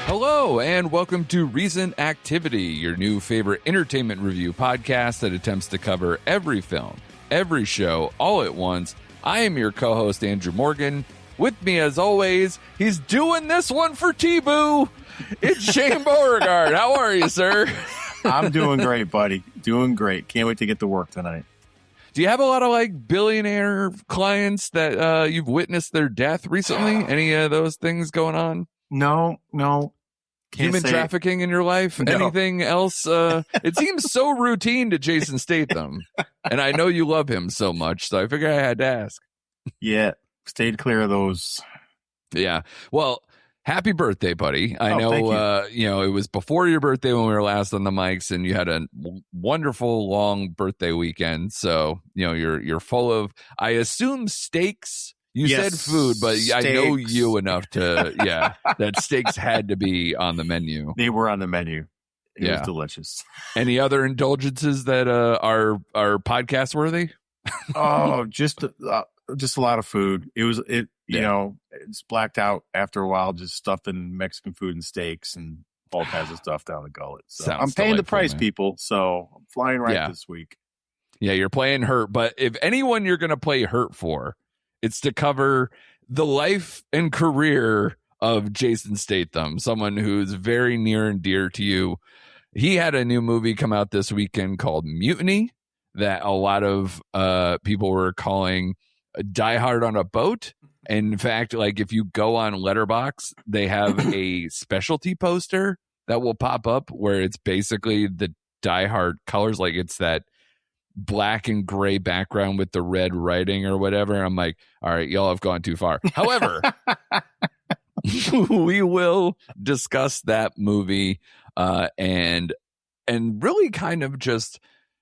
Hello, and welcome to Recent Activity, your new favorite entertainment review podcast that attempts to cover every film, every show, all at once. I am your co-host, Andrew Morgan. With me, as always, he's doing this one for T-Boo. It's Shane Beauregard. How are you, sir? I'm doing great, buddy. Doing great. Can't wait to get to work tonight. Do you have a lot of billionaire clients that you've witnessed their death recently? Any of those things going on? No. Human trafficking in your life? No. Anything else? It seems so routine to Jason Statham. And I know you love him so much, so I figured I had to ask. Yeah, stayed clear of those. Yeah. Well, happy birthday, buddy. I thank know, it was before your birthday when we were last on the mics, and you had a wonderful long birthday weekend. So, you're full of, I assume, steaks. You said food, but steaks. I know you enough to, that steaks had to be on the menu. They were on the menu. It was delicious. Any other indulgences that are podcast worthy? Oh, just a lot of food. It's blacked out after a while, just stuffing Mexican food and steaks and all kinds of stuff down the gullet. So I'm paying the price, man. People. So I'm flying this week. Yeah, you're playing hurt. But if anyone you're going to play hurt for, it's to cover the life and career of Jason Statham, someone who's very near and dear to you. He had a new movie come out this weekend called Mutiny that a lot of people were calling Die Hard on a Boat. And in fact, if you go on Letterboxd, they have a specialty poster that will pop up where it's basically the Die Hard colors. It's that black and gray background with the red writing or whatever. And I'm like, all right, y'all have gone too far. However, we will discuss that movie and really kind of just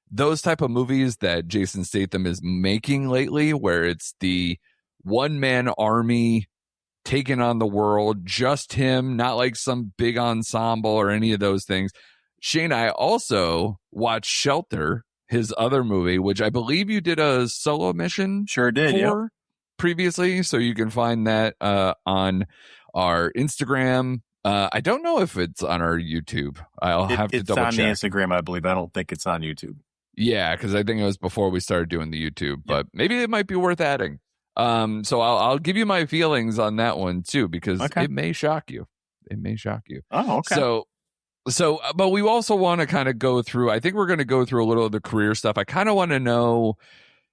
those type of movies that Jason Statham is making lately, where it's the one-man army taking on the world, just him, not like some big ensemble or any of those things. Shane, I also watched Shelter, his other movie, which I believe you did a solo mission for previously. So you can find that on our Instagram. I don't know if it's on our YouTube. I'll have to double check. It's on the Instagram, I believe. I don't think it's on YouTube. Yeah, because I think it was before we started doing the YouTube, but maybe it might be worth adding. So I'll give you my feelings on that one too, because it may shock you. It may shock you. Oh, okay. So, but we also want to kind of go through, I think we're going to go through a little of the career stuff. I kind of want to know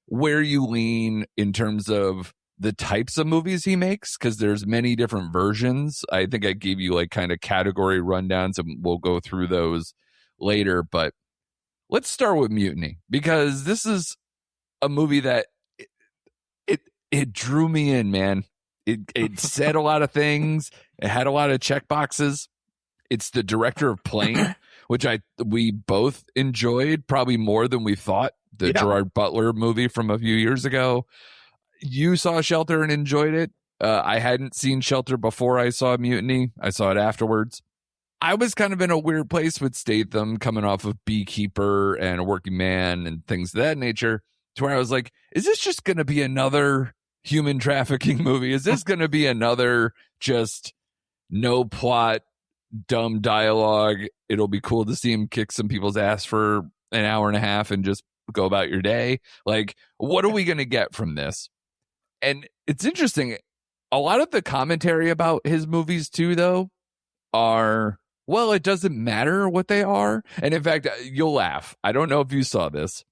where you lean in terms of the types of movies he makes, because there's many different versions. I think I gave you kind of category rundowns, and we'll go through those later. But let's start with Mutiny, because this is a movie that it drew me in, man. It said a lot of things. It had a lot of check boxes. It's the director of Plane, which we both enjoyed probably more than we thought. The Gerard Butler movie from a few years ago. You saw Shelter and enjoyed it. I hadn't seen Shelter before I saw Mutiny. I saw it afterwards. I was kind of in a weird place with Statham, coming off of Beekeeper and A Working Man and things of that nature, to where I was like, is this just going to be another human trafficking movie? Is this going to be another just no plot, dumb dialogue? It'll be cool to see him kick some people's ass for an hour and a half and just go about your day. What are we going to get from this? And it's interesting. A lot of the commentary about his movies too, though, are, well, it doesn't matter what they are. And in fact, you'll laugh. I don't know if you saw this.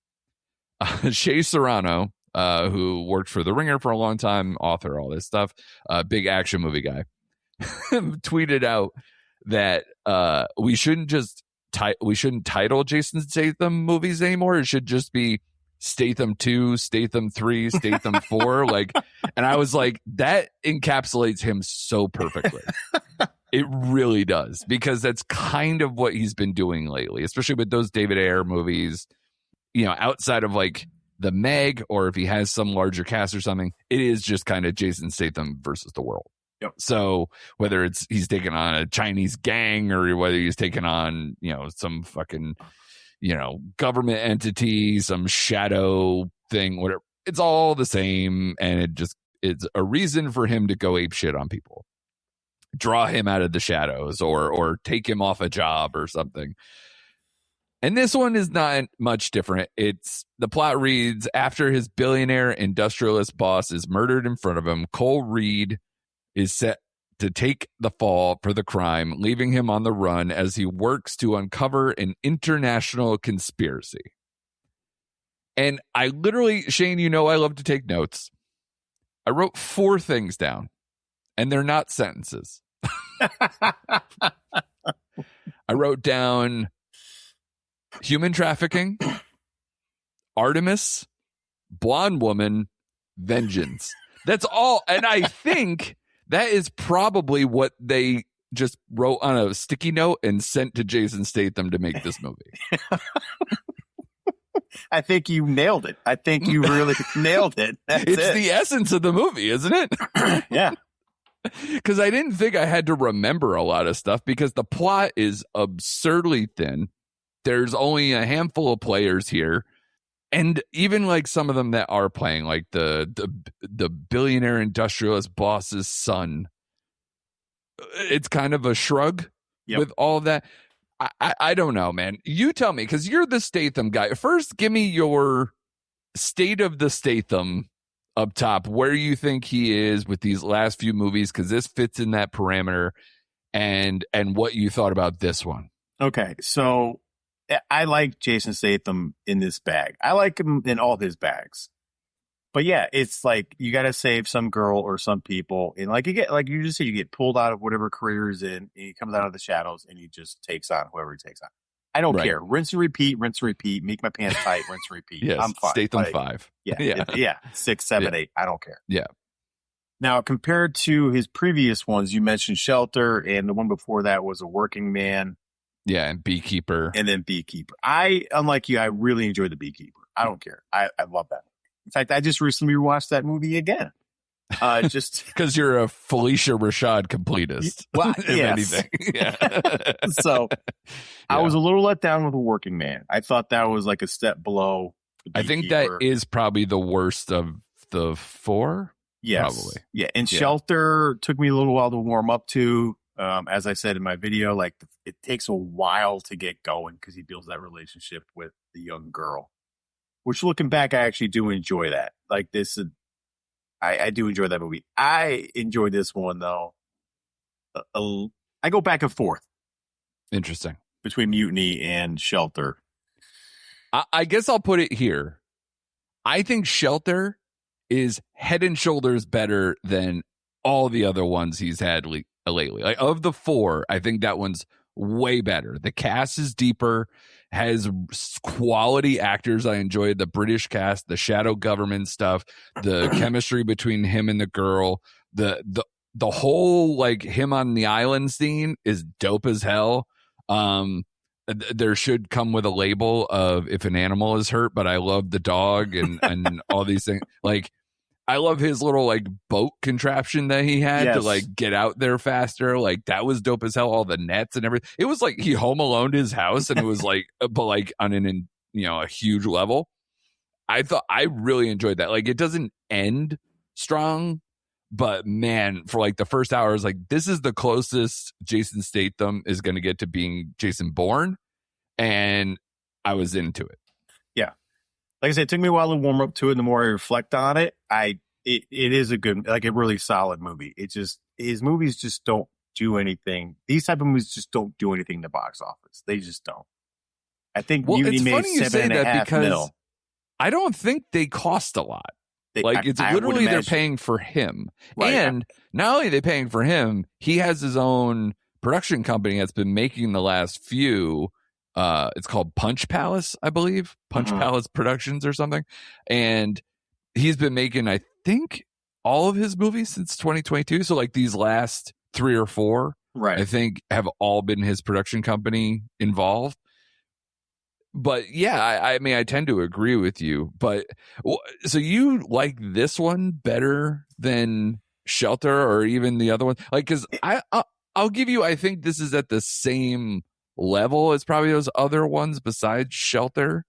Shea Serrano, who worked for The Ringer for a long time, author, all this stuff, big action movie guy, tweeted out that we shouldn't title Jason Statham movies anymore. It should just be Statham 2, Statham 3, Statham 4. And I was like, that encapsulates him so perfectly. It really does, because that's kind of what he's been doing lately, especially with those David Ayer movies, outside of the Meg, or if he has some larger cast or something, it is just kind of Jason Statham versus the world. Yep. So whether he's taking on a Chinese gang, or whether he's taking on, some fucking, government entity, some shadow thing, whatever, it's all the same. And it's a reason for him to go ape shit on people. draw him out of the shadows or take him off a job or something. And this one is not much different. The plot reads, after his billionaire industrialist boss is murdered in front of him, Cole Reed is set to take the fall for the crime, leaving him on the run as he works to uncover an international conspiracy. And I literally, Shane, I love to take notes. I wrote 4 things down, and they're not sentences. I wrote down human trafficking, Artemis, blonde woman, vengeance. That's all. And I think that is probably what they just wrote on a sticky note and sent to Jason Statham to make this movie. I think you nailed it. I think you really nailed it. It's the essence of the movie, isn't it? Yeah. Because I didn't think I had to remember a lot of stuff because the plot is absurdly thin. There's only a handful of players here. And even like some of them that are playing, like the billionaire industrialist boss's son, it's kind of a shrug with all of that. I don't know, man. You tell me, because you're the Statham guy. First, give me your state of the Statham up top, where you think he is with these last few movies, because this fits in that parameter, and what you thought about this one. Okay, so I like Jason Statham in this bag. I like him in all his bags. But yeah, it's like you got to save some girl or some people, and like you just said, you get pulled out of whatever career he's in, and he comes out of the shadows, and he just takes on whoever he takes on. I don't care. Rinse and repeat. Make my pants tight. Rinse and repeat. Yes, I'm fine. Statham 5. Yeah. 6, 7, 8. I don't care. Yeah. Now, compared to his previous ones, you mentioned Shelter, and the one before that was A Working Man. Yeah, and Beekeeper. And then Beekeeper. Unlike you, I really enjoyed The Beekeeper. I don't care. I love that. In fact, I just recently rewatched that movie again. Just because you're a Felicia Rashad completist. Well, if yes. anything. Yeah. So I was a little let down with A Working Man. I thought that was like a step below. I think that is probably the worst of the 4. Yes. Probably. Yeah. And Shelter took me a little while to warm up to. As I said in my video, like it takes a while to get going because he builds that relationship with the young girl. Which, looking back, I actually do enjoy that. Like this, I do enjoy that movie. I enjoy this one though. I go back and forth. Interesting. Between Mutiny and Shelter. I guess I'll put it here. I think Shelter is head and shoulders better than all the other ones he's had lately. Like of the 4, I think that one's way better. The cast is deeper, has quality actors. I enjoyed the British cast, the shadow government stuff, the chemistry between him and the girl, the whole like him on the island scene is dope as hell. There should come with a label of if an animal is hurt, but I love the dog and all these things. Like I love his little like boat contraption that he had to like get out there faster. Like that was dope as hell. All the nets and everything. It was like he home alone his house, and it was like, but like on a huge level. I really enjoyed that. Like it doesn't end strong, but man, for like the first hour, I was like, this is the closest Jason Statham is going to get to being Jason Bourne, and I was into it. Yeah. Like I said, it took me a while to warm up to it. And the more I reflect on it, it is a good, like a really solid movie. It just, his movies just don't do anything. These type of movies just don't do anything in the box office. They just don't. I think Mutiny made $7.5 million. I don't think they cost a lot. It's literally they're paying for him. Right. And not only are they paying for him, he has his own production company that's been making the last few. It's called Punch Palace, I believe. Punch Palace Productions or something. And he's been making, I think, all of his movies since 2022. So like these last 3 or 4, I think, have all been his production company involved. But yeah, I mean, I tend to agree with you. But so you like this one better than Shelter or even the other one? Like, because I'll give you, I think this is at the same level as probably those other ones besides Shelter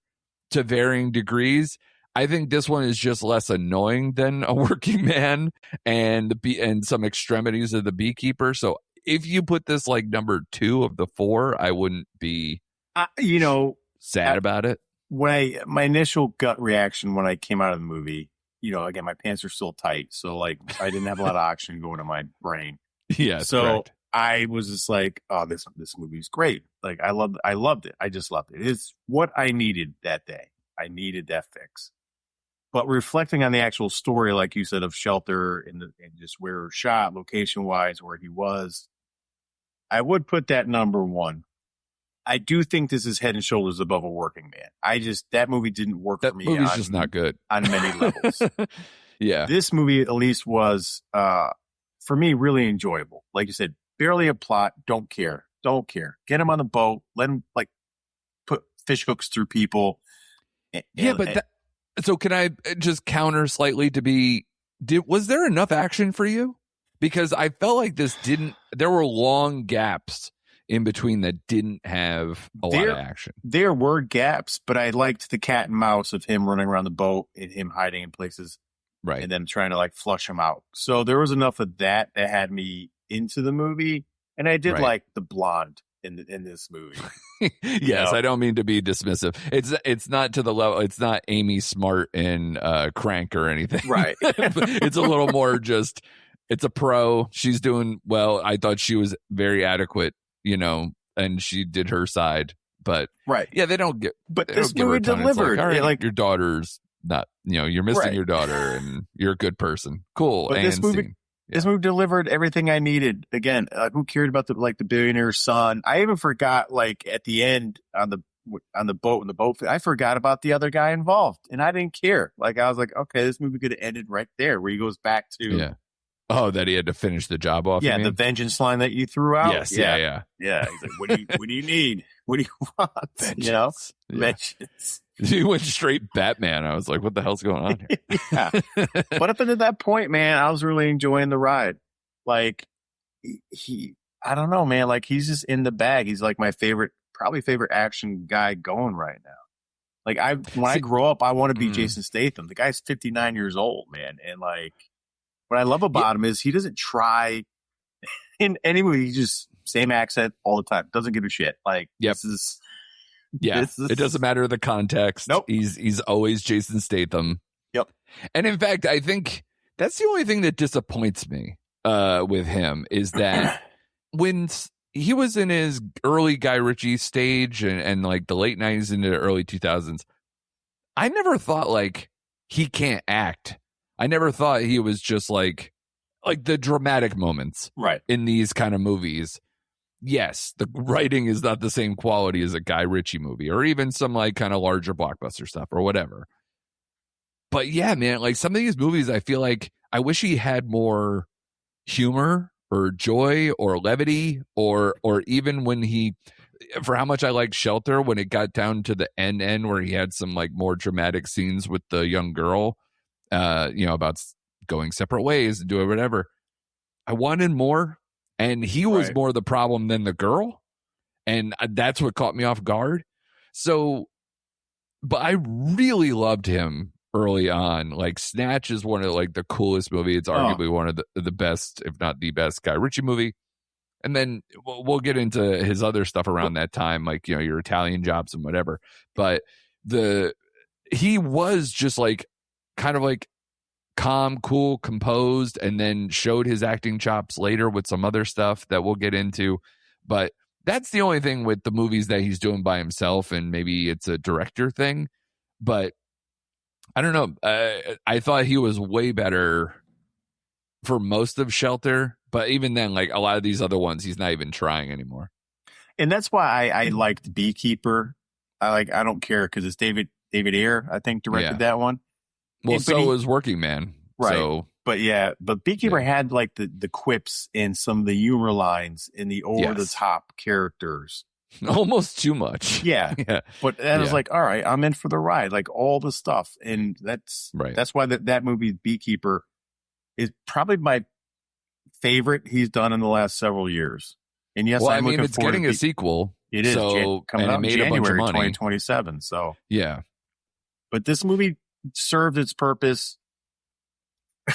to varying degrees. I think this one is just less annoying than A Working Man and some extremities of The Beekeeper. So if you put this like number 2 of the 4, I wouldn't be, sad about it. My initial gut reaction when I came out of the movie, again, my pants are still tight. So like I didn't have a lot of oxygen going to my brain. Yeah. So correct. I was just like, oh, this movie's great. Like I loved it. I just loved it. It's what I needed that day. I needed that fix. But reflecting on the actual story, like you said, of Shelter and just where it was shot, location wise, where he was, I would put that number 1. I do think this is head and shoulders above A Working Man. That movie didn't work for me. That movie's just not good on many levels. Yeah. This movie at least was, for me, really enjoyable. Like you said, barely a plot. Don't care. Get him on the boat. Let him like put fish hooks through people. So can I just counter slightly was there enough action for you? Because I felt like there were long gaps in between that didn't have a lot of action. There were gaps, but I liked the cat and mouse of him running around the boat and him hiding in places. Right. And then trying to like flush him out. So there was enough of that had me into the movie. And I did like the blonde in this movie. Yes, I don't mean to be dismissive. It's not to the level. It's not Amy Smart in Crank or anything. Right. It's a little more just. It's a pro. She's doing well. I thought she was very adequate, and she did her side. But yeah, they don't get. But this movie delivered. All right, like your daughter's not. You're missing your daughter, and you're a good person. Cool. But this movie. This movie delivered everything I needed. Again, who cared about the billionaire's son? I even forgot, like at the end on the boat, I forgot about the other guy involved, and I didn't care. Like I was like, okay, this movie could have ended right there, where he goes back to that he had to finish the job off. Yeah, the vengeance line that you threw out. Yes, yeah. He's like, what do you need? What do you want? Vengeance. Vengeance. He went straight Batman. I was like, what the hell's going on here? Yeah. But up until that point, man, I was really enjoying the ride. Like I don't know, man. Like he's just in the bag. He's like my probably favorite action guy going right now. Like when I grow up, I want to be Jason Statham. The guy's 59 years old, man. And like, what I love about him is he doesn't try in any movie. He just same accent all the time. Doesn't give a shit. Like, this is. Yeah, it doesn't matter the context. Nope. He's always Jason Statham. Yep. And in fact, I think that's the only thing that disappoints me with him is that when he was in his early Guy Ritchie stage and like the late 90s into the early 2000s, I never thought like he can't act. I never thought he was just like the dramatic moments in these kind of movies. Yes, the writing is not the same quality as a Guy Ritchie movie or even some like kind of larger blockbuster stuff or whatever. But yeah, man, like some of these movies, I feel like I wish he had more humor or joy or levity or even when for how much I like Shelter, when it got down to the end where he had some like more dramatic scenes with the young girl, about going separate ways and doing whatever. I wanted more. And he was more the problem than the girl. And that's what caught me off guard. So, but I really loved him early on. Like Snatch is one of like the coolest movies. It's arguably one of the best, if not the best Guy Ritchie movie. And then we'll get into his other stuff around that time, like, your Italian Jobs and whatever. But he was just like, kind of like, calm, cool, composed, and then showed his acting chops later with some other stuff that we'll get into. But that's the only thing with the movies that he's doing by himself, and maybe it's a director thing. But I don't know. I thought he was way better for most of Shelter, but even then, like a lot of these other ones, he's not even trying anymore. And that's why I liked Beekeeper. I don't care because it's David Ayer, I think, directed that one. Well, so was Working Man. Right. So, but Beekeeper had like the quips and some of the humor lines and the over the top characters. Almost too much. Yeah. But I was like, all right, I'm in for the ride. Like all the stuff. And that's why that movie Beekeeper is probably my favorite he's done in the last several years. And yes, I mean, it's getting a sequel. It is. Coming out in January 2027. So yeah. But this movie served its purpose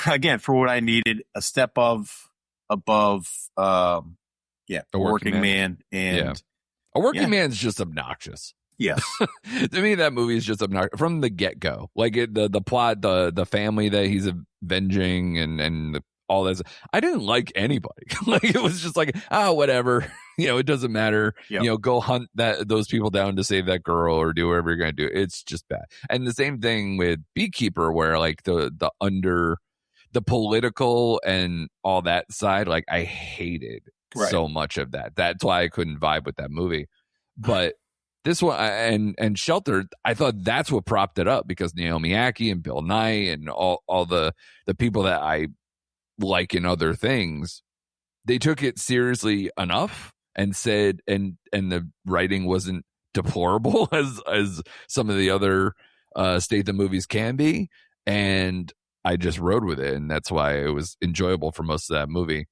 again for what I needed, a step above Yeah, A Working Man. And A Working Man's just obnoxious. Yes. To me, that movie is just obnoxious from the get-go. Like the plot, the family that he's avenging and all this. I didn't like anybody. Like it was just like, whatever. It doesn't matter. Yep. Go hunt those people down to save that girl or do whatever you're going to do. It's just bad. And the same thing with Beekeeper, where like the political and all that side, like I hated so much of that. That's why I couldn't vibe with that movie. But this one and Shelter, I thought that's what propped it up, because Naomi Ackie and Bill Nye and all the people that I like in other things, they took it seriously enough and said, and the writing wasn't deplorable as some of the other Statham movies can be, and I just rode with it, and that's why it was enjoyable for most of that movie.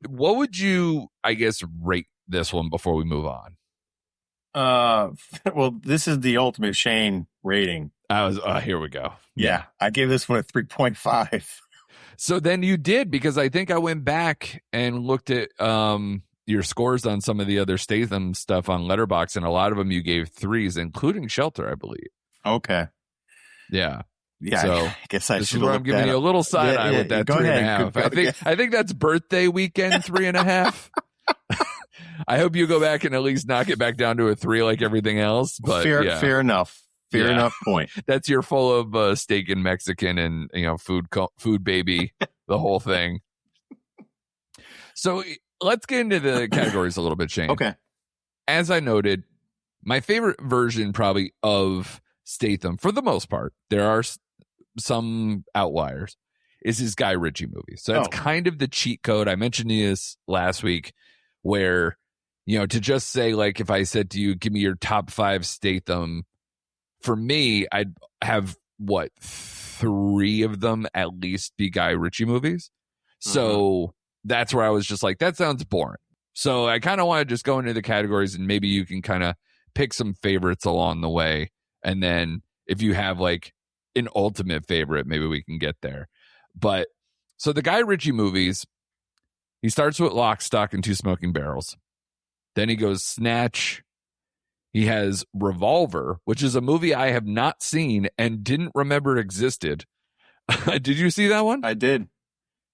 What would you, I guess, rate this one before we move on? Well, this is the ultimate Shane rating. Here we go. Yeah, I gave this one a 3.5. So then you did, because I think I went back and looked at your scores on some of the other Statham stuff on Letterboxd, and a lot of them you gave 3s, including Shelter, I believe. Okay. Yeah. Yeah, so I guess I this should. is where I'm giving you a little side eye with that 3.5. I think that's birthday weekend 3.5. I hope you go back and at least knock it back down to a 3 like everything else. But fair enough. Fair enough point. That's your full of steak and Mexican and food baby, the whole thing. So let's get into the categories a little bit, Shane. Okay. As I noted, my favorite version probably of Statham, for the most part, there are some outliers, is his Guy Ritchie movie. So that's kind of the cheat code. I mentioned this last week, where, to just say, like, if I said to you, give me your top 5 Statham, for me, I'd have 3 of them at least be Guy Ritchie movies. So that's where I was just like, that sounds boring. So I kind of want to just go into the categories, and maybe you can kind of pick some favorites along the way. And then if you have like an ultimate favorite, maybe we can get there. But so the Guy Ritchie movies, he starts with Lock, Stock, and Two Smoking Barrels. Then he goes Snatch. He has Revolver, which is a movie I have not seen and didn't remember existed. Did you see that one? I did.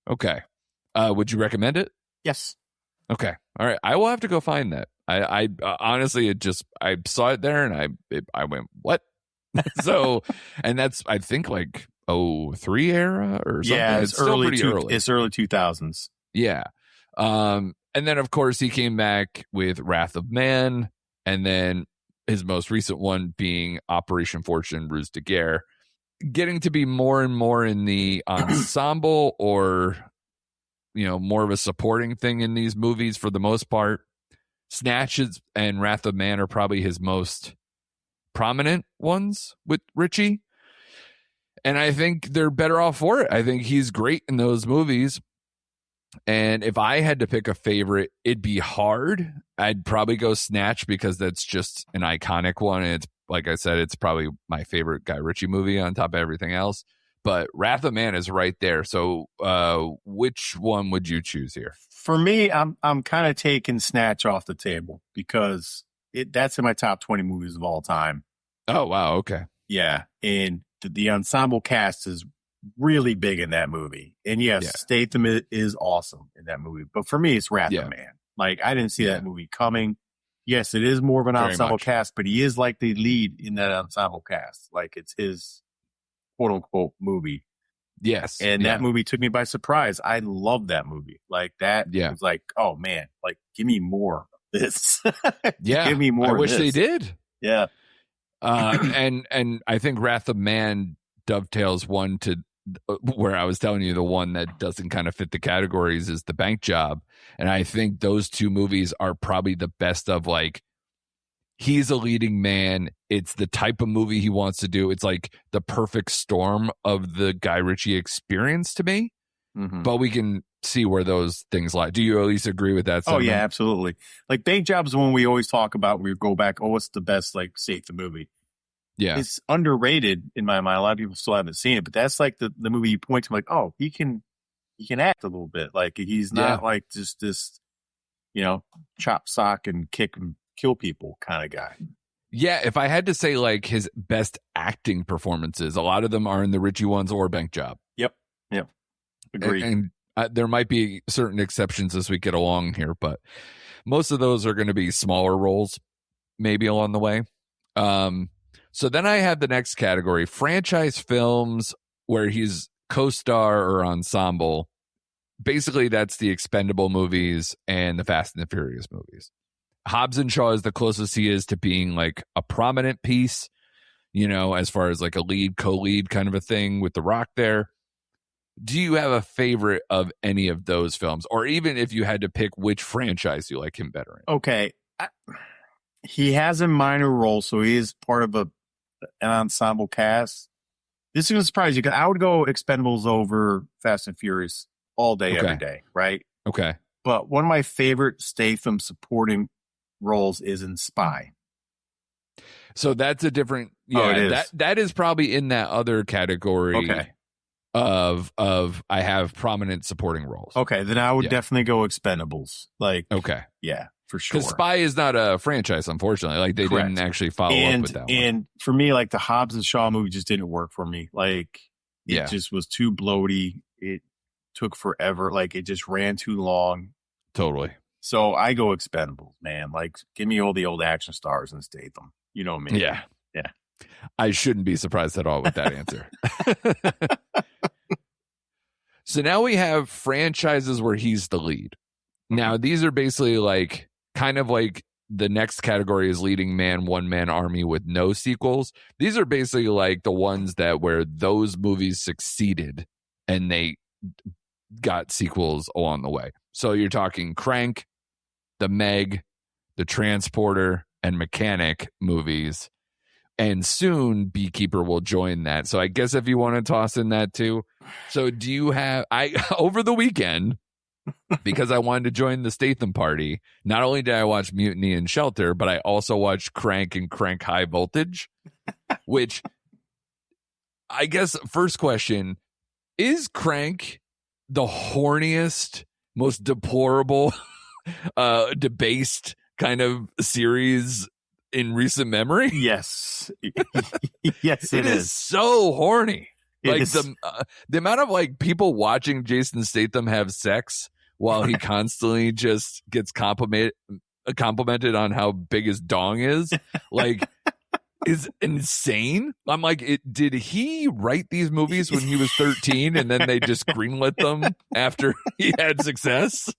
Okay. Would you recommend it? Yes. Okay. All right. I will have to go find that. I honestly, I saw it there and I went, what? So, and that's, I think, like 03 era or something. Yeah, it's still pretty early. It's early 2000s. Yeah. And then, of course, he came back with Wrath of Man, and then his most recent one being Operation Fortune, Ruse de Guerre, getting to be more and more in the ensemble or, more of a supporting thing in these movies for the most part. Snatches and Wrath of Man are probably his most prominent ones with Ritchie. And I think they're better off for it. I think he's great in those movies. And if I had to pick a favorite, it'd be hard. I'd probably go Snatch, because that's just an iconic one. And it's, like I said, it's probably my favorite Guy Ritchie movie on top of everything else. But Wrath of Man is right there. So which one would you choose here? For me, I'm kind of taking Snatch off the table, because that's in my top 20 movies of all time. Oh, wow. Okay. Yeah. And the ensemble cast is really big in that movie. And yes, Statham is awesome in that movie. But for me, it's Wrath of Man. Like, I didn't see that movie coming. Yes, it is more of an ensemble cast, but he is like the lead in that ensemble cast. Like, it's his quote unquote movie. Yes. And that movie took me by surprise. I love that movie. Like, that was like, oh man, like, give me more of this. Give me more. I wish they did. Yeah. And I think Wrath of Man dovetails one to where I was telling you, the one that doesn't kind of fit the categories is The Bank Job. And I think those two movies are probably the best of, like, he's a leading man. It's the type of movie he wants to do. It's like the perfect storm of the Guy Ritchie experience to me. But we can see where those things lie. Do you at least agree with that? Oh, yeah, absolutely. Like, Bank Job is the one we always talk about. We go back, what's the best, like, Statham movie? Yeah. It's underrated in my mind. A lot of people still haven't seen it, but that's like the movie you point to, like, oh, he can act a little bit. Like, he's not like just this chop sock and kick and kill people kind of guy. Yeah, if I had to say like his best acting performances, a lot of them are in the Richie ones or Bank Job. Yep. Agreed. And there might be certain exceptions as we get along here, but most of those are going to be smaller roles, maybe along the way. So then I have the next category, franchise films where he's co-star or ensemble. Basically, that's the Expendable movies and the Fast and the Furious movies. Hobbs and Shaw is the closest he is to being like a prominent piece, as far as like a lead, co-lead kind of a thing with The Rock there. Do you have a favorite of any of those films? Or even if you had to pick which franchise you like him better in? Okay. He has a minor role, so he is part of an ensemble cast. This is going to surprise you because I would go Expendables over Fast and Furious all day, every day, right? Okay. But one of my favorite Statham supporting roles is in Spy. So that's a different, that is probably in that other category of I have prominent supporting roles. Okay, then I would definitely go Expendables. Yeah, for sure. Because Spy is not a franchise, unfortunately. Like they didn't actually follow up with that one. And for me, like the Hobbs and Shaw movie just didn't work for me. Like it just was too bloaty. It took forever. Like it just ran too long. Totally. So I go Expendables, man. Like, give me all the old action stars and Statham. You know me. Yeah. I shouldn't be surprised at all with that answer. So now we have franchises where he's the lead. Now, these are basically like kind of like the next category is leading man, one-man army with no sequels. These are basically like the ones that where those movies succeeded and they got sequels along the way. So you're talking Crank, the Meg, the Transporter, and Mechanic movies. And soon Beekeeper will join that. So I guess if you want to toss in that too. So do you have, over the weekend, because I wanted to join the Statham party, not only did I watch Mutiny and Shelter, but I also watched Crank and Crank High Voltage, which I guess first question, is Crank the horniest, most deplorable, debased kind of series in recent memory? Yes. Yes, it is so horny. Like the amount of like people watching Jason Statham have sex while he constantly just gets complimented on how big his dong is, like, is insane. I'm like, did he write these movies when he was 13 and then they just greenlit them after he had success?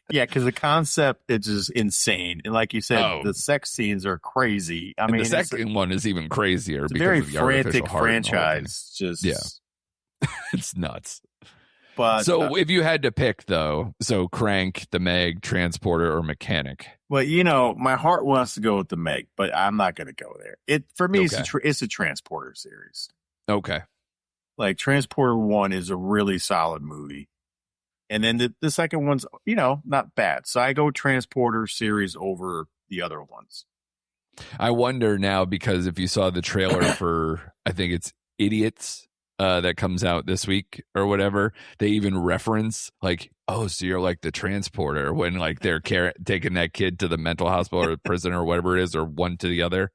Yeah, because the concept is just insane. And like you said, the sex scenes are crazy. I mean, the second one is even crazier. It's a very frantic franchise. It's nuts. But so if you had to pick, though, so Crank, the Meg, Transporter, or Mechanic. Well, my heart wants to go with the Meg, but I'm not going to go there. For me, it's a Transporter series. Okay. Like Transporter 1 is a really solid movie. And then the second one's, not bad. So I go Transporter series over the other ones. I wonder now, because if you saw the trailer for, I think it's Idiots, that comes out this week or whatever, they even reference like, oh, so you're like the Transporter when like they're taking that kid to the mental hospital or prison or whatever it is, or one to the other.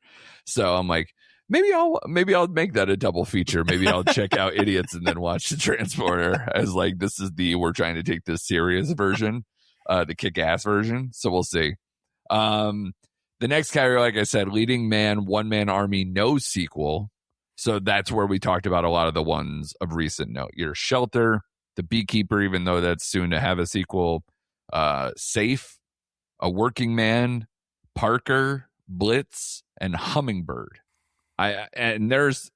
So I'm like, maybe I'll make that a double feature. Maybe I'll check out Idiots and then watch the Transporter as like, this is we're trying to take this serious version, the kick-ass version. So we'll see. The next category, like I said, leading man, one-man army, no sequel. So that's where we talked about a lot of the ones of recent note. Your Shelter, The Beekeeper, even though that's soon to have a sequel, Safe, A Working Man, Parker, Blitz, and Hummingbird. And there's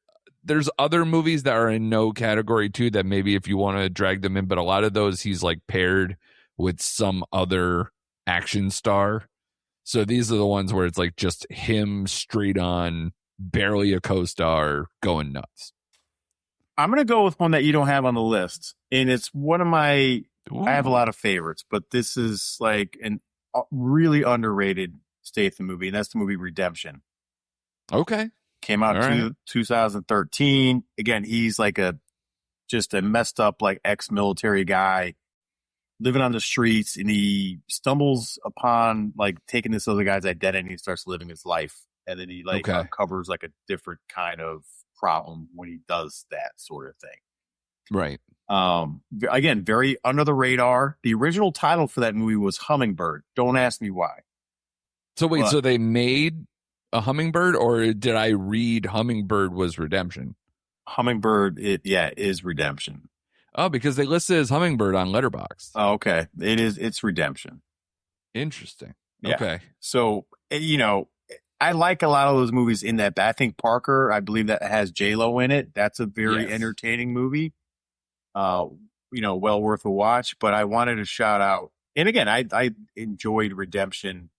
other movies that are in no category too that maybe if you want to drag them in, but a lot of those he's like paired with some other action star. So these are the ones where it's like just him straight on, barely a co-star, going nuts. I'm going to go with one that you don't have on the list. And it's one of my, I have a lot of favorites, but this is like a really underrated Statham movie. And that's the movie Redemption. Okay. Came out 2013. Again, he's like just a messed up, like ex-military guy. living on the streets, and he stumbles upon like taking this other guy's identity, and he starts living his life, and then he like uncovers like a different kind of problem when he does that sort of thing. Right. Again, very under the radar. The original title for that movie was Hummingbird. Don't ask me why. So wait, so they made a Hummingbird, or did I read Hummingbird was Redemption? Hummingbird, is Redemption. Oh, because they listed as Hummingbird on Letterboxd. Oh, okay. It's Redemption. Interesting. Yeah. Okay. So, I like a lot of those movies in that. I think Parker, I believe that has J-Lo in it. That's a very entertaining movie. Well worth a watch. But I wanted to shout out, and again, I enjoyed Redemption.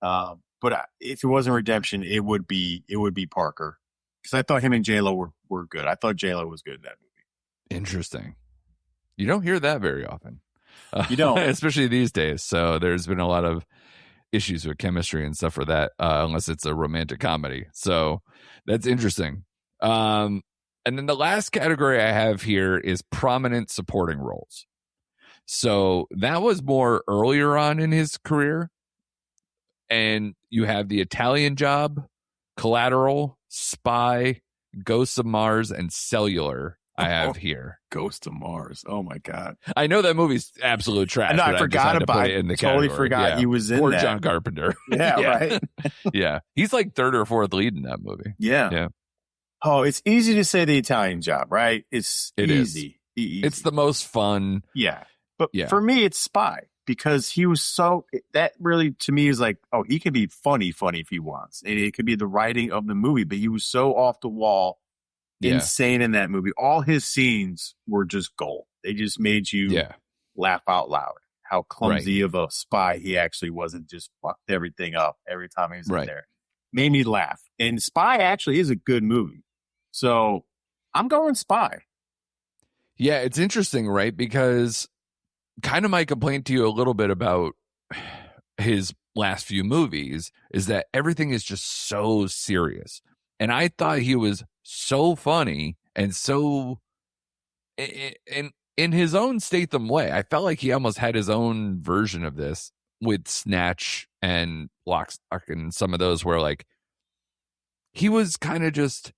But if it wasn't Redemption, it would be Parker, because I thought him and J-Lo were good. I thought J-Lo was good in that movie. Interesting. You don't hear that very often. You don't, especially these days. So there's been a lot of issues with chemistry and stuff for that, unless it's a romantic comedy. So that's interesting. And then the last category I have here is prominent supporting roles. So that was more earlier on in his career. And you have The Italian Job, Collateral, Spy, Ghosts of Mars, and Cellular. I have here Ghost of Mars. Oh my God! I know that movie's absolute trash. No, I forgot about it. In the totally forgot he was in or that. John Carpenter. Yeah, right. Yeah, he's like third or fourth lead in that movie. Yeah. Oh, it's easy to say The Italian Job, right? It's easy. It's the most fun. Yeah, but for me, it's Spy, because he was that really to me is like, oh, he could be funny if he wants. It could be the writing of the movie, but he was so off the wall. Insane in that movie. All his scenes were just gold. They just made you laugh out loud. How clumsy of a spy he actually was, and just fucked everything up every time he was in there. Made me laugh. And Spy actually is a good movie. So I'm going Spy. Yeah, it's interesting, right? Because kind of my complaint to you a little bit about his last few movies is that everything is just so serious. And I thought he was so funny and so in his own Statham way. I felt like he almost had his own version of this with Snatch and Lock, Stock and some of those where like he was kind of just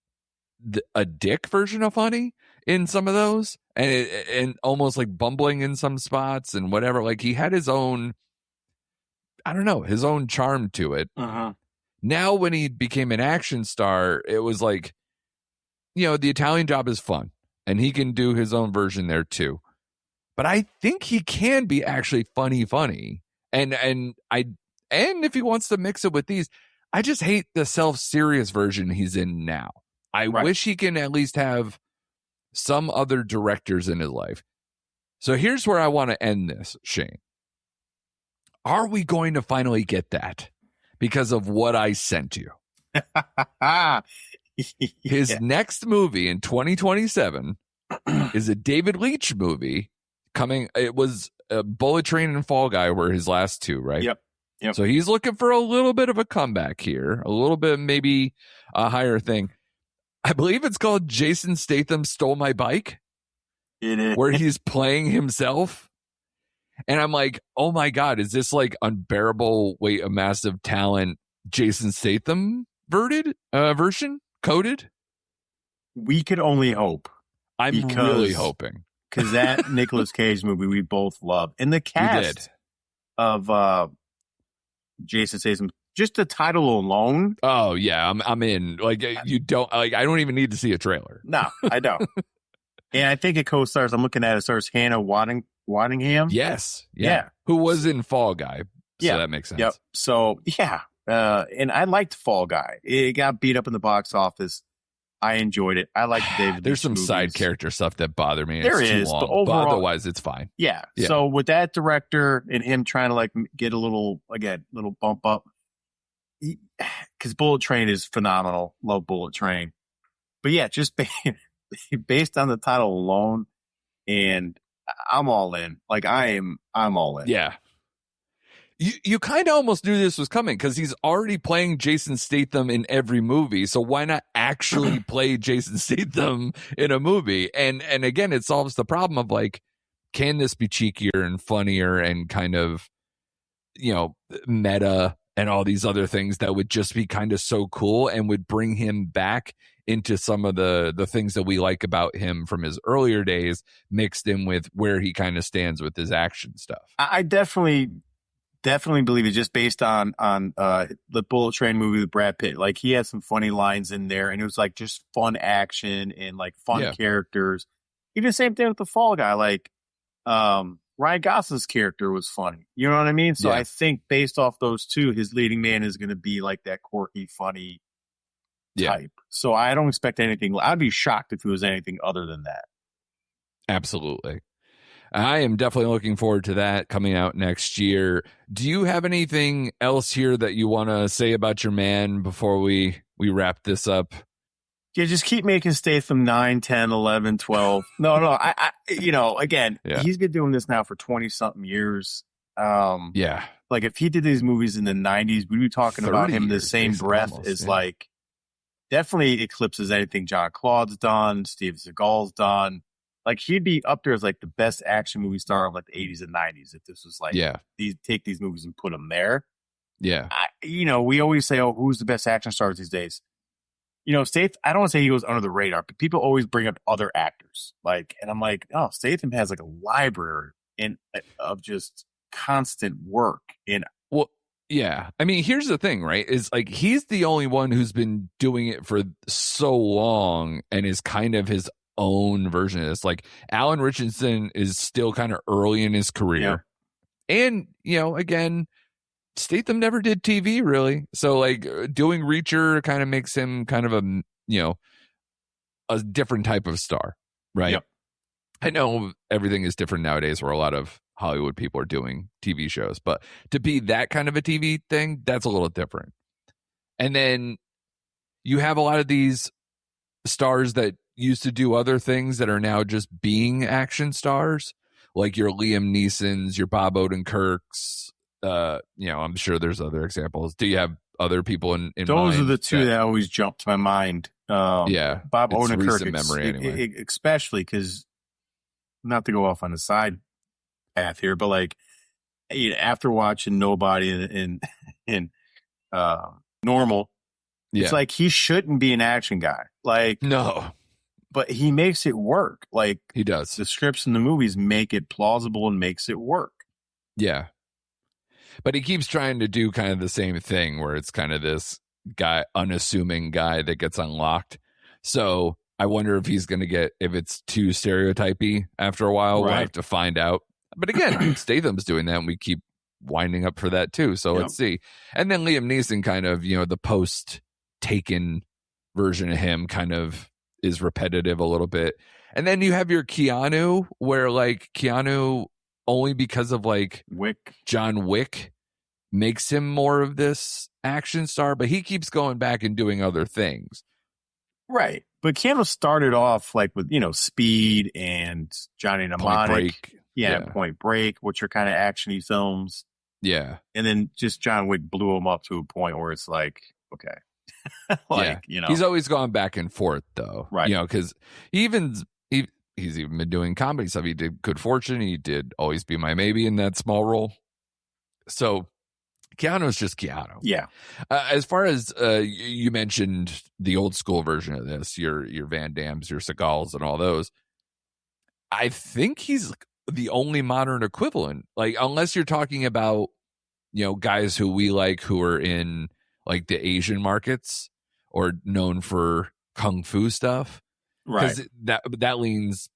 a dick version of funny in some of those, and almost like bumbling in some spots and whatever. Like he had his own, I don't know, his own charm to it. Now, when he became an action star, it was like, The Italian Job is fun, and he can do his own version there too. But I think he can be actually funny, and if he wants to mix it with these, I just hate the self-serious version he's in now. I wish he can at least have some other directors in his life. So here's where I want to end this, Shane. Are we going to finally get that? Because of what I sent you. His next movie in 2027 is a David Leitch movie coming. It was Bullet Train and Fall Guy were his last two, right? Yep. So he's looking for a little bit of a comeback here, a little bit, maybe a higher thing. I believe it's called Jason Statham Stole My Bike. It is. Where he's playing himself. And I'm like, oh my God, is this like Unbearable Weight of Massive Talent Jason Statham version? Coded? We could only hope. I'm really hoping. Because that Nicolas Cage movie we both love. And the cast of Jason Statham, just the title alone. Oh, yeah, I'm in. Like, you don't, like, I don't even need to see a trailer. No, I don't. And I think it co-stars, I'm looking at it, stars Hannah Waddingham. Yes. Yeah. Who was in Fall Guy. So that makes sense. Yep. So, yeah. And I liked Fall Guy. It got beat up in the box office. I enjoyed it. I like David. There's some side character stuff that bother me. There is, but overall, but otherwise it's fine. Yeah. So with that director and him trying to like get a little bump up, because Bullet Train is phenomenal. Love Bullet Train. But yeah, just based on the title alone, and I'm all in. Like I'm all in. Yeah. You kind of almost knew this was coming because he's already playing Jason Statham in every movie. So why not actually play Jason Statham in a movie? And again, it solves the problem of like, can this be cheekier and funnier and kind of, meta and all these other things that would just be kind of so cool and would bring him back into some of the things that we like about him from his earlier days, mixed in with where he kind of stands with his action stuff. I definitely believe it, just based on the Bullet Train movie with Brad Pitt. Like, he had some funny lines in there, and it was like just fun action and like fun characters. Even the same thing with the Fall Guy. Like, Ryan Gosling's character was funny. You know what I mean? So I think based off those two, his leading man is going to be like that quirky, funny type. So I don't expect anything. I'd be shocked if it was anything other than that. Absolutely. I am definitely looking forward to that coming out next year. Do you have anything else here that you want to say about your man before we wrap this up? Yeah, just keep making Statham 9, 10, 11, 12. No, I again, he's been doing this now for 20-something years. Like, if he did these movies in the 90s, we'd be talking about him in the same breath as like, definitely eclipses anything John Claude's done, Steven Seagal's done. Like, he'd be up there as like the best action movie star of like the 80s and 90s if this was like, take these movies and put them there. Yeah. We always say, oh, who's the best action stars these days? Statham, I don't want to say he goes under the radar, but people always bring up other actors. Like, and I'm like, oh, Statham has like a library of just constant work. Yeah. I mean, here's the thing, right? Is like, he's the only one who's been doing it for so long and is kind of his own version of this. Like, Alan Richardson is still kind of early in his career. Yeah. And, again, Statham never did TV really. So like, doing Reacher kind of makes him kind of a different type of star, right? Yep. I know everything is different nowadays where a lot of Hollywood people are doing TV shows, but to be that kind of a TV thing, that's a little different. And then you have a lot of these stars that used to do other things that are now just being action stars, like your Liam Neesons, your Bob Odenkirks. I'm sure there's other examples. Do you have other people in those mind? Are the two that always jump to my mind. Bob Odenkirk, memory anyway. Especially because, not to go off on a side path here, but like, after watching Nobody in Normal, it's like he shouldn't be an action guy. Like, no, but he makes it work. Like, he does. The scripts in the movies make it plausible and makes it work. Yeah. But he keeps trying to do kind of the same thing where it's kind of this unassuming guy that gets unlocked. So I wonder if he's going to if it's too stereotypy after a while. Right. We'll have to find out. But again, Statham's doing that and we keep winding up for that too. So let's see. And then Liam Neeson kind of, the post-Taken version of him kind of is repetitive a little bit. And then you have your Keanu, where like Keanu, only because of like John Wick, makes him more of this action star, but he keeps going back and doing other things. Right. But Keanu started off like with, Speed and Johnny Mnemonic. Point Break, which are kind of actiony films. Yeah. And then just John Wick blew him up to a point where it's like, okay. He's always gone back and forth though. Right. Because he's even been doing comedy stuff. He did Good Fortune. He did Always Be My Maybe in that small role. So Keanu's just Keanu. Yeah. As far as you mentioned the old school version of this, your Van Dammes, your Seagals, and all those, I think he's the only modern equivalent. Like, unless you're talking about, guys who we like who are in like the Asian markets or known for kung fu stuff. Right. That leans,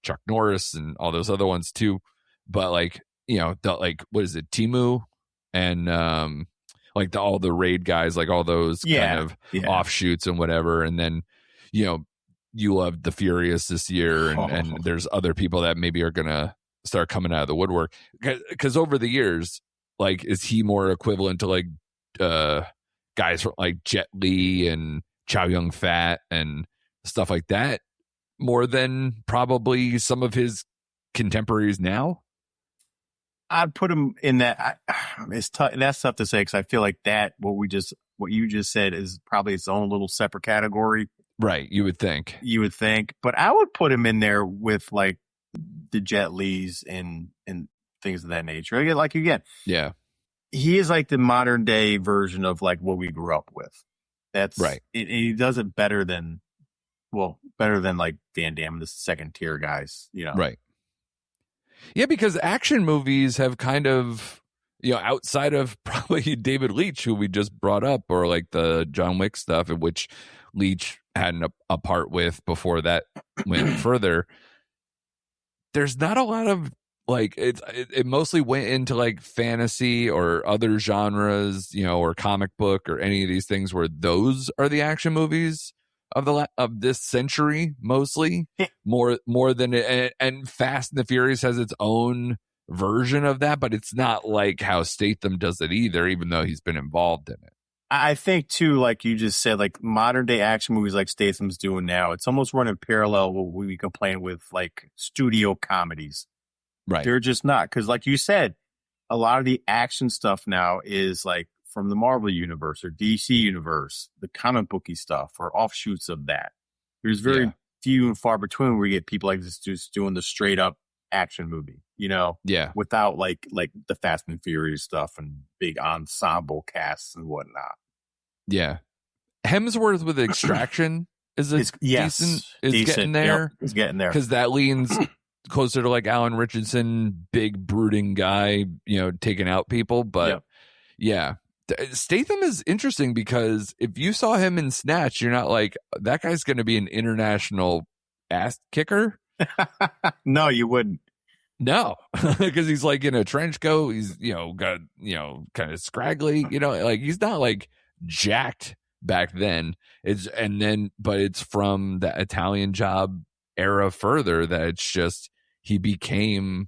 Chuck Norris and all those other ones too. But like, what is it? Timu and all the raid guys, like all those kind of offshoots and whatever. And then, you loved The Furious this year and there's other people that maybe are going to start coming out of the woodwork. Because over the years, like, is he more equivalent to like guys like Jet Li and Chow Yun Fat and stuff like that more than probably some of his contemporaries now? I'd put him in that. It's tough. That's tough to say because I feel like what you just said is probably its own little separate category. Right. You would think. But I would put him in there with like Jet Lis and things of that nature. Like again, yeah, he is like the modern day version of like what we grew up with. That's right. He does it better than like Van Damme, the second tier guys. Right. Yeah, because action movies have kind of, outside of probably David Leitch, who we just brought up, or like the John Wick stuff, in which Leitch had a part with before that went further. There's not a lot of like it mostly went into like fantasy or other genres, or comic book or any of these things where those are the action movies of this century, mostly more than and Fast and the Furious has its own version of that, but it's not like how Statham does it either, even though he's been involved in it. I think too, like you just said, like modern day action movies like Statham's doing now, it's almost running parallel what we complain with like studio comedies. Right. They're just not, because like you said, a lot of the action stuff now is like from the Marvel universe or DC universe, the comic booky stuff or offshoots of that. There's very few and far between where you get people like this just doing the straight up action movie, without like the Fast and Furious stuff and big ensemble casts and whatnot. Yeah. Hemsworth with Extraction is decent. Getting there. Yep, it's getting there. Because that leans closer to like Alan Richardson, big brooding guy, taking out people. But yeah, Statham is interesting because if you saw him in Snatch, you're not like, that guy's going to be an international ass kicker. No, you wouldn't. No, because he's like in a trench coat. He's, got, kind of scraggly, like he's not like jacked back then. But it's from the Italian Job era further that it's just, he became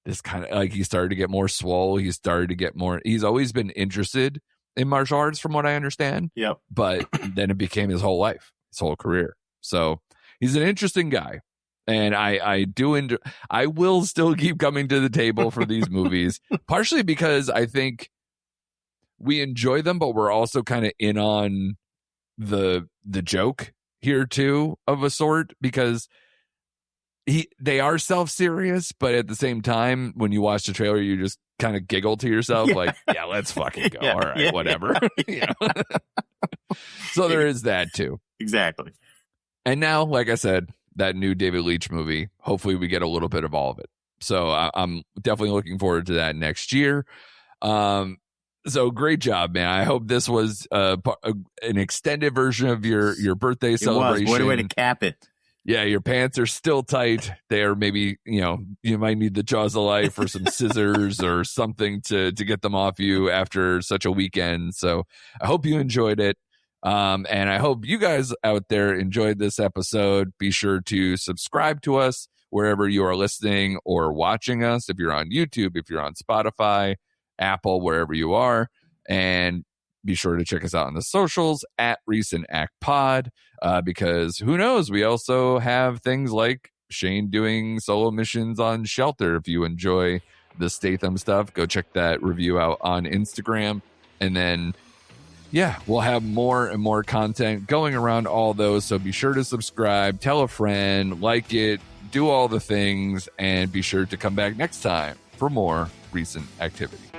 this kind of like, he started to get more swole. He started to get more, he's always been interested in martial arts from what I understand. Yep. But then it became his whole life, his whole career. So he's an interesting guy. And I will still keep coming to the table for these movies, partially because I think we enjoy them, but we're also kind of in on the joke here too, of a sort, because they are self-serious, but at the same time, when you watch the trailer, you just kind of giggle to yourself, like, yeah, let's fucking go. All right, whatever. So there is that too. Exactly. And now, like I said, that new David Leitch movie, hopefully we get a little bit of all of it. So I'm definitely looking forward to that next year. So great job, man. I hope this was an extended version of your birthday celebration. What a way to cap it. Yeah, your pants are still tight. They are maybe, you might need the Jaws of Life or some scissors or something to get them off you after such a weekend. So I hope you enjoyed it. And I hope you guys out there enjoyed this episode. Be sure to subscribe to us wherever you are listening or watching us. If you're on YouTube, if you're on Spotify, Apple, wherever you are, and be sure to check us out on the socials at Recent Act Pod, because who knows? We also have things like Shane doing solo missions on Shelter. If you enjoy the Statham stuff, go check that review out on Instagram. And then, we'll have more and more content going around all those. So be sure to subscribe, tell a friend, like it, do all the things, and be sure to come back next time for more recent activity.